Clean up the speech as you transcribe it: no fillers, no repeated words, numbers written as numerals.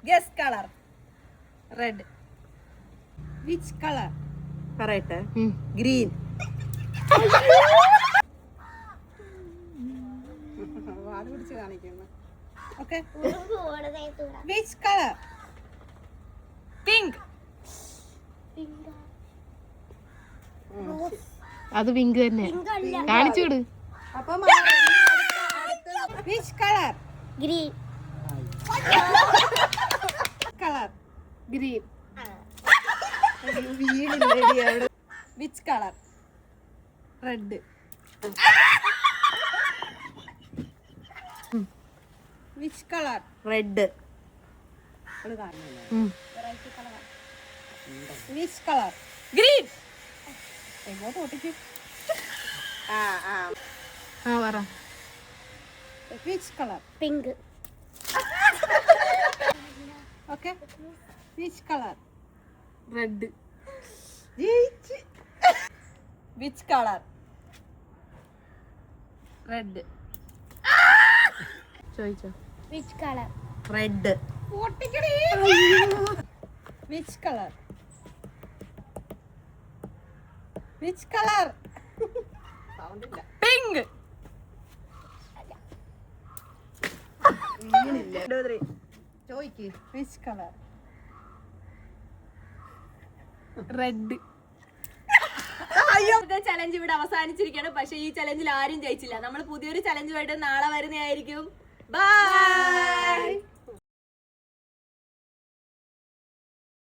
Guess colour. Red. Which colour? പറയട്ടെ. Green. വാട് പിടിച്ച് കാണിക്കുന്നു. ഓക്കെ. Which colour? പിങ്ക്. അത് പിങ്ക് തന്നെ. കാണിച്ചു വിട്. അപ്പം which colour? Green. Colour? Green. വീണില്ലടി അവിടെ. Which colour? Red. Which colour? Red. Which colour? Green. എങ്ങോട്ട് ഓട്ടിക്കും? പറ. Which colour? Pink. Okay. Which colour? Red. Which colour? Red. ചോദിച്ചോ. Which colour? Red. Which colour? Which colour? Pink. ചോയ്ക്ക്. Which colour? Red. Challenge ഇവിടെ അവസാനിച്ചിരിക്കുകയാണ്. പക്ഷെ ഈ ചലഞ്ചിൽ ആരും ജയിച്ചില്ല. നമ്മൾ പുതിയൊരു ചലഞ്ചുമായിട്ട് നാളെ വരുന്നതായിരിക്കും. ബൈ.